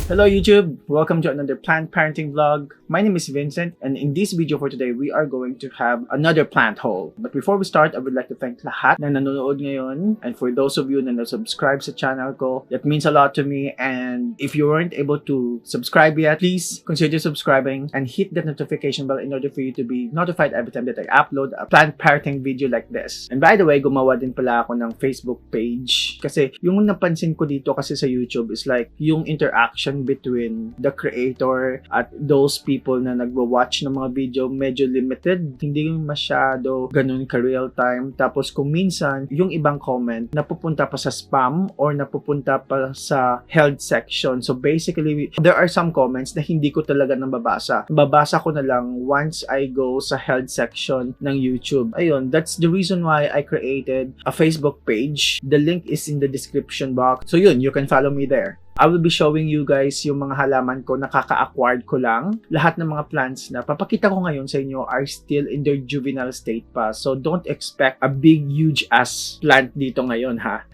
Hello YouTube! Welcome to another plant parenting vlog. My name is Vincent, and in this video for today, we are going to have another plant haul. But before we start, I would like to thank lahat na nanonood ngayon. And for those of you na subscribe sa channel ko, that means a lot to me. And if you weren't able to subscribe yet, please consider subscribing and hit that notification bell in order for you to be notified every time that I upload a plant parenting video like this. And by the way, gumawa din pala ako ng Facebook page. Kasi yung napansin ko dito kasi sa YouTube is like yung interaction between the creator at those people na nagwa-watch ng mga video medyo limited. Hindi masyado ganun ka-real time. Tapos kung minsan, yung ibang comment napupunta pa sa spam or napupunta pa sa held section. So basically, there are some comments na hindi ko talaga nababasa. Babasa ko na lang once I go sa held section ng YouTube. Ayun, that's the reason why I created a Facebook page. The link is in the description box. So yun, you can follow me there. I will be showing you guys yung mga halaman ko na kaka-acquired ko lang. Lahat ng mga plants na papakita ko ngayon sa inyo are still in their juvenile state pa. So don't expect a big, huge ass plant dito ngayon ha.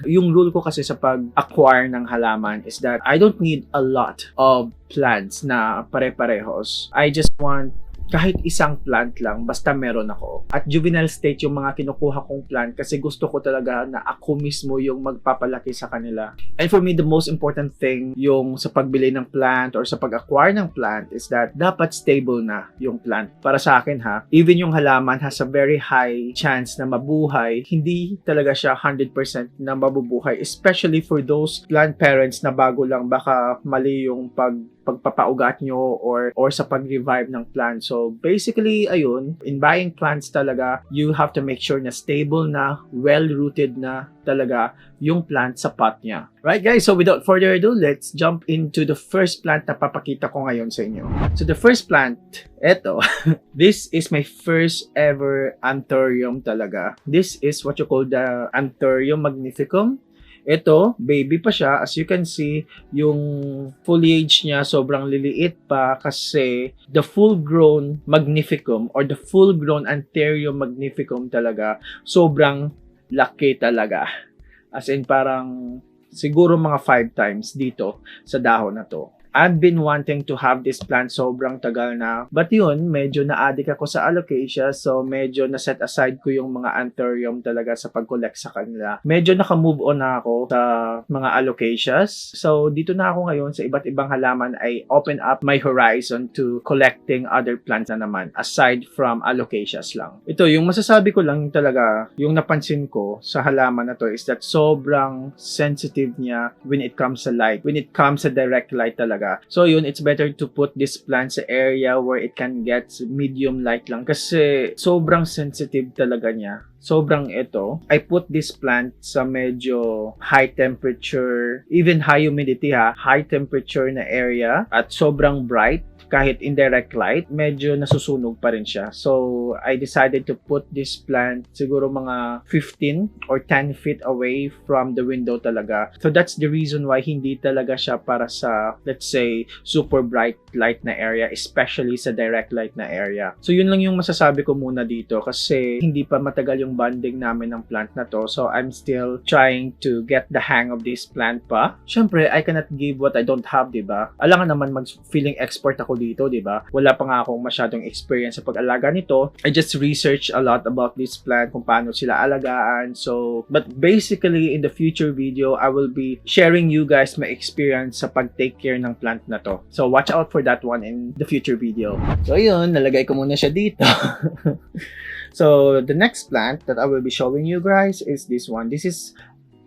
Yung rule ko kasi sa pag-acquire ng halaman is that I don't need a lot of plants na pare-parehos. I just want kahit isang plant lang, basta meron ako. At juvenile state yung mga kinukuha kong plant kasi gusto ko talaga na ako mismo yung magpapalaki sa kanila. And for me, the most important thing yung sa pagbili ng plant or sa pag-acquire ng plant is that dapat stable na yung plant. Para sa akin ha, even yung halaman has a very high chance na mabuhay, hindi talaga siya 100% na mabubuhay. Especially for those plant parents na bago lang, baka mali yung pagpapaugat nyo or sa pag-revive ng plant. So basically, ayun, in buying plants talaga, you have to make sure na stable na, well-rooted na talaga yung plant sa pot niya. Right guys, so without further ado, let's jump into the first plant na papakita ko ngayon sa inyo. So the first plant, eto, this is my first ever Anthurium talaga. This is what you call the Anthurium Magnificum. Ito, baby pa siya. As you can see, yung foliage niya sobrang liliit pa kasi the full-grown Magnificum or the full-grown Anthurium Magnificum talaga, sobrang laki talaga. As in parang siguro mga 5 times dito sa dahon na to. I've been wanting to have this plant sobrang tagal na. But yun, medyo na-addict ako sa alocasia. So, medyo na-set aside ko yung mga anthurium talaga sa pag-collect sa kanila. Medyo naka-move on na ako sa mga alocasias. So, dito na ako ngayon sa iba't ibang halaman ay open up my horizon to collecting other plants na naman aside from alocasias lang. Ito, yung masasabi ko lang talaga, yung napansin ko sa halaman na to is that sobrang sensitive niya when it comes sa light. When it comes sa direct light talaga. So yun, it's better to put this plant sa area where it can get medium light lang kasi sobrang sensitive talaga niya. Sobrang ito. I put this plant sa medyo high temperature, even high humidity ha, high temperature na area at sobrang bright. Kahit indirect light, medyo nasusunog pa rin siya. So, I decided to put this plant siguro mga 15 or 10 feet away from the window talaga. So, that's the reason why hindi talaga siya para sa, let's say, super bright light na area, especially sa direct light na area. So, yun lang yung masasabi ko muna dito kasi hindi pa matagal yung bonding namin ng plant na to. So, I'm still trying to get the hang of this plant pa. Siyempre, I cannot give what I don't have, diba? Alangan naman mag-feeling expert ako dito, diba? Wala pa nga akong masyadong experience sa pag-alaga nito. I just researched a lot about this plant, kung paano sila alagaan. So, but basically, in the future video, I will be sharing you guys my experience sa pag-take care ng plant na to. So, watch out for that one in the future video. So, yun, nalagay ko muna siya dito. So, the next plant that I will be showing you guys is this one. This is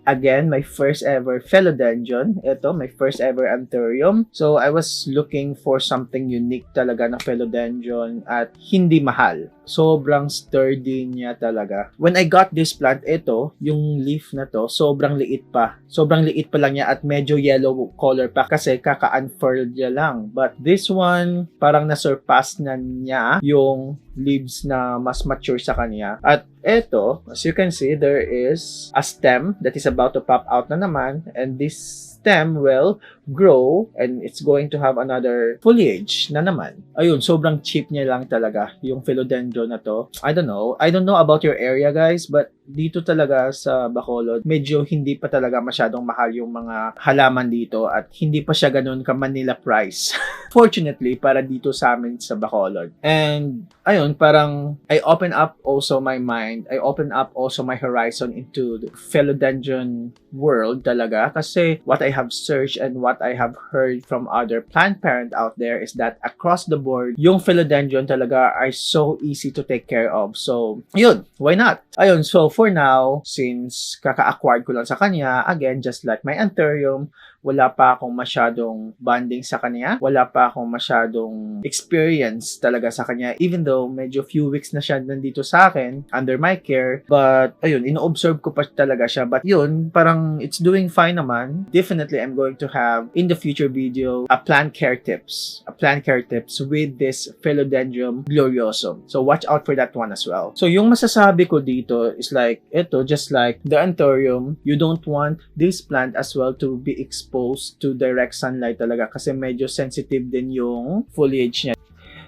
again, my first ever Philodendron. Ito, my first ever Anthurium. So, I was looking for something unique talaga na Philodendron at hindi mahal. Sobrang sturdy niya talaga. When I got this plant, ito, yung leaf na to, sobrang liit pa. Sobrang liit pa lang niya at medyo yellow color pa kasi kaka-unfurled niya lang. But this one, parang na-surpass na niya yung leaves na mas mature sa kanya. At eto, as you can see, there is a stem that is about to pop out na naman, and this stem will grow and it's going to have another foliage na naman. Ayun, sobrang cheap niya lang talaga yung philodendron na to. I don't know about your area, guys, but dito talaga sa Bacolod, medyo hindi pa talaga masyadong mahal yung mga halaman dito at hindi pa siya ganun ka Manila price. Fortunately, para dito sa amin sa Bacolod. And ayun, parang I open up also my mind. I open up also my horizon into the philodendron world talaga, kasi what I have searched and what I have heard from other plant parent out there is that across the board, yung philodendron talaga are so easy to take care of. So, yun, why not? Ayun, so for now, since kaka-acquired ko lang sa kanya, again, just like my Anthurium, wala pa akong masyadong bonding sa kanya. Wala pa akong masyadong experience talaga sa kanya. Even though medyo few weeks na siya nandito sa akin, under my care. But, ayun, ino-observe ko pa talaga siya. But yun, parang it's doing fine naman. Definitely, I'm going to have, in the future video, a plant care tips. A plant care tips with this Philodendron Gloriosum. So, watch out for that one as well. So, yung masasabi ko dito is like, ito, just like the Anthurium, you don't want this plant as well to be exposed to direct sunlight talaga kasi medyo sensitive din yung foliage niya.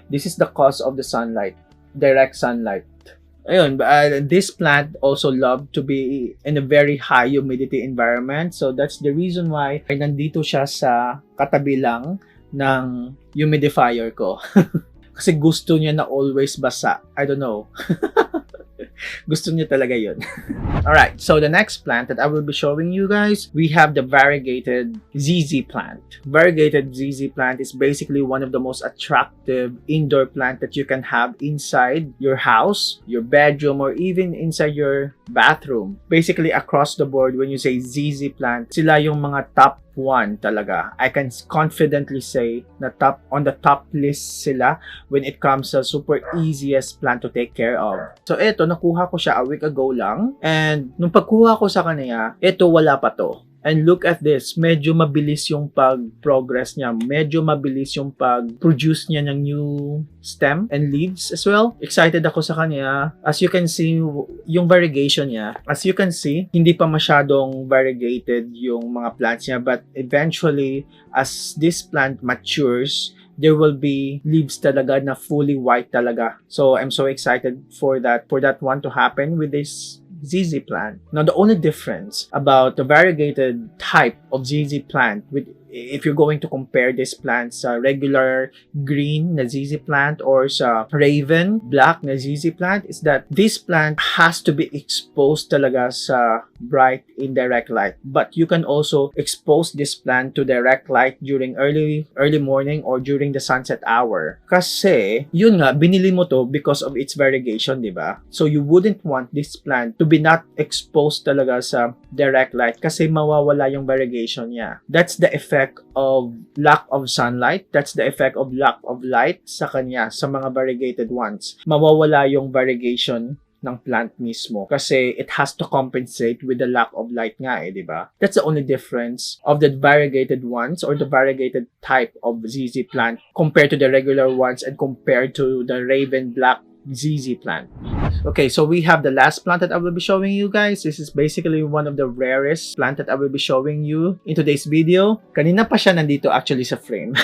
This is the cause of the sunlight, direct sunlight. Ayun, this plant also love to be in a very high humidity environment, so that's the reason why ay nandito siya sa katabi lang ng humidifier ko. Kasi gusto niya na always basa. I don't know. Gusto niya talaga yun. Alright, so the next plant that I will be showing you guys, we have the Variegated ZZ Plant. Variegated ZZ Plant is basically one of the most attractive indoor plant that you can have inside your house, your bedroom, or even inside your bathroom. Basically, across the board, when you say ZZ Plant, sila yung mga top one talaga. I can confidently say na on the top list sila when it comes sa super easiest plant to take care of. So ito, nakuha ko siya a week ago lang, and nung pagkuha ko sa kanya, ito wala pa to. And look at this, medyo mabilis yung pag-progress niya. Medyo mabilis yung pag-produce niya ng new stem and leaves as well. Excited ako sa kanya. As you can see, yung variegation niya, as you can see, hindi pa masyadong variegated yung mga plants niya. But eventually, as this plant matures, there will be leaves talaga na fully white talaga. So I'm so excited for that one to happen with this ZZ plant. Now, the only difference about the variegated type of ZZ plant with if you're going to compare this plant sa regular green na ZZ plant or sa raven black na ZZ plant is that this plant has to be exposed talaga sa bright indirect light. But you can also expose this plant to direct light during early morning or during the sunset hour. Kasi, yun nga, binili mo to because of its variegation, di ba? So, you wouldn't want this plant to be not exposed talaga sa direct light kasi mawawala yung variegation niya. That's the effect of lack of sunlight. That's the effect of lack of light sa kanya, sa mga variegated ones. Mawawala yung variegation ng plant mismo kasi it has to compensate with the lack of light nga di ba? That's the only difference of the variegated ones or the variegated type of ZZ plant compared to the regular ones and compared to the raven black ZZ plant. Okay, so we have the last plant that I will be showing you guys. This is basically one of the rarest plant that I will be showing you in today's video. Kanina pa siya nandito actually sa frame.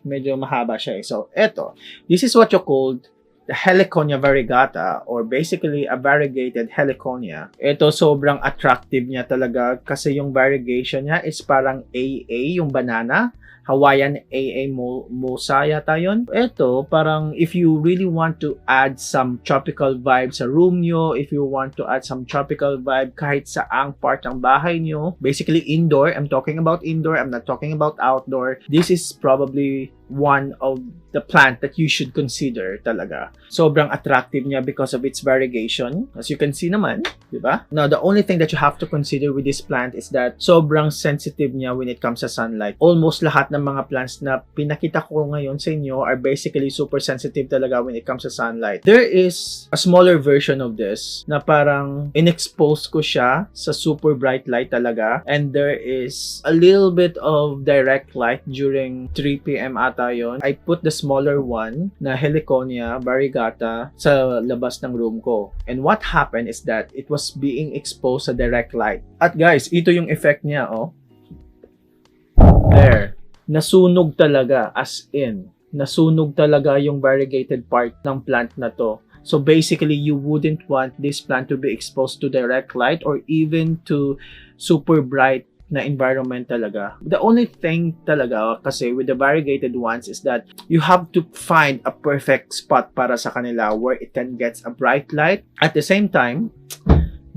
Medyo mahaba siya So, eto. This is what you called the Heliconia Variegata or basically a variegated Heliconia. Ito sobrang attractive niya talaga kasi yung variegation niya is parang AA, yung banana. Hawaiian AA Mosa yata yun. Ito, parang if you really want to add some tropical vibe sa room nyo, if you want to add some tropical vibe kahit saang part ng bahay nyo, basically indoor, I'm talking about indoor, I'm not talking about outdoor, this is probably one of the plant that you should consider talaga. Sobrang attractive niya because of its variegation. As you can see naman, di ba? Now, the only thing that you have to consider with this plant is that sobrang sensitive niya when it comes to sunlight. Almost lahat ng mga plants na pinakita ko ngayon sa inyo are basically super sensitive talaga when it comes to sunlight. There is a smaller version of this na parang in-expose ko siya sa super bright light talaga, and there is a little bit of direct light during 3 p.m. ata ata yon. I put the smaller one na Heliconia Variegata sa labas ng room ko. And what happened is that it was being exposed sa direct light. At guys, ito yung effect niya, oh. There. Nasunog talaga, as in. Nasunog talaga yung variegated part ng plant na to. So basically, you wouldn't want this plant to be exposed to direct light or even to super bright na environment talaga. The only thing talaga kasi with the variegated ones is that you have to find a perfect spot para sa kanila where it can get a bright light. At the same time,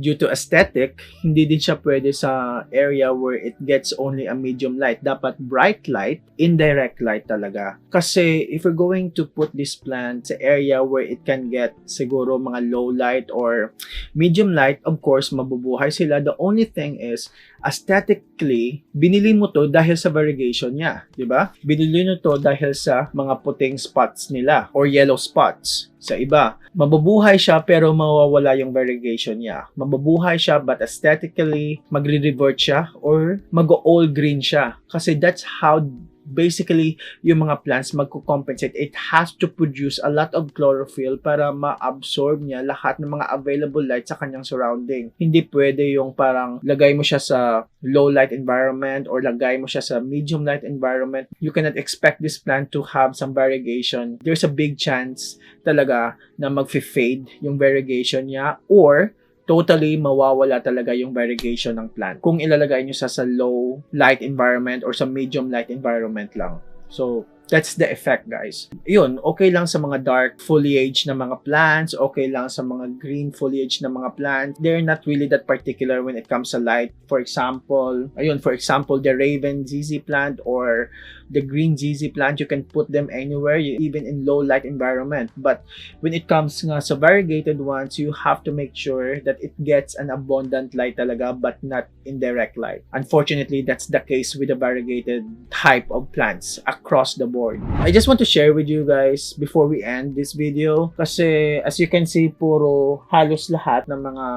due to aesthetic, hindi din siya pwede sa area where it gets only a medium light. Dapat bright light, indirect light talaga. Kasi if you're going to put this plant sa area where it can get siguro mga low light or medium light, of course, mabubuhay sila. The only thing is, aesthetically, binili mo to dahil sa variegation niya. Diba? Binili mo to dahil sa mga puting spots nila or yellow spots. Sa iba, mabubuhay siya pero mawawala yung variegation niya. Mabubuhay siya but aesthetically, magre-revert siya or mag-all green siya. Kasi that's how basically yung mga plants magko-compensate. It has to produce a lot of chlorophyll para ma-absorb niya lahat ng mga available light sa kanyang surrounding. Hindi pwede yung parang lagay mo siya sa low light environment or lagay mo siya sa medium light environment. You cannot expect this plant to have some variegation. There's a big chance talaga na mag-fade yung variegation niya or totally mawawala talaga yung variegation ng plant kung ilalagay nyo sa low light environment or sa medium light environment lang. So, that's the effect, guys. Yun, okay lang sa mga dark foliage na mga plants, okay lang sa mga green foliage na mga plants. They're not really that particular when it comes to light. For example, the Raven ZZ plant or the green ZZ plant, you can put them anywhere, even in low light environment. But when it comes nga sa variegated ones, you have to make sure that it gets an abundant light talaga, but not indirect light. Unfortunately, that's the case with the variegated type of plants across the board. I just want to share with you guys before we end this video kasi as you can see, puro halos lahat ng mga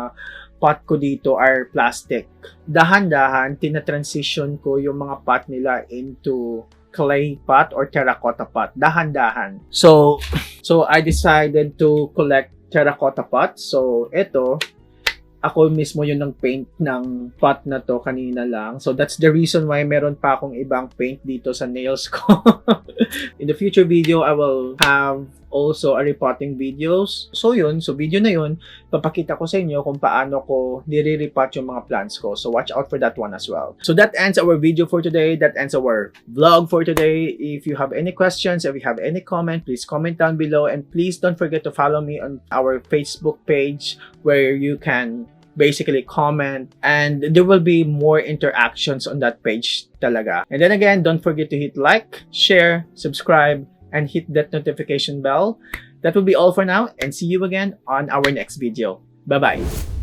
pot ko dito are plastic. Dahan-dahan, tina-transition ko yung mga pot nila into clay pot or terracotta pot. Dahan-dahan. So I decided to collect terracotta pots. So, ito, ako mismo yun ng paint ng pot na to kanina lang. So that's the reason why meron pa akong ibang paint dito sa nails ko. In the future video, I will have also a repotting videos. So yun, so video na yun, papakita ko sa inyo kung paano ko nire-repot yung mga plants ko. So watch out for that one as well. So that ends our video for today. That ends our vlog for today. If you have any questions, if you have any comment, please comment down below. And please don't forget to follow me on our Facebook page where you can basically comment and there will be more interactions on that page talaga. And then again, don't forget to hit like, share, subscribe, and hit that notification bell. That will be all for now and see you again on our next video. Bye-bye.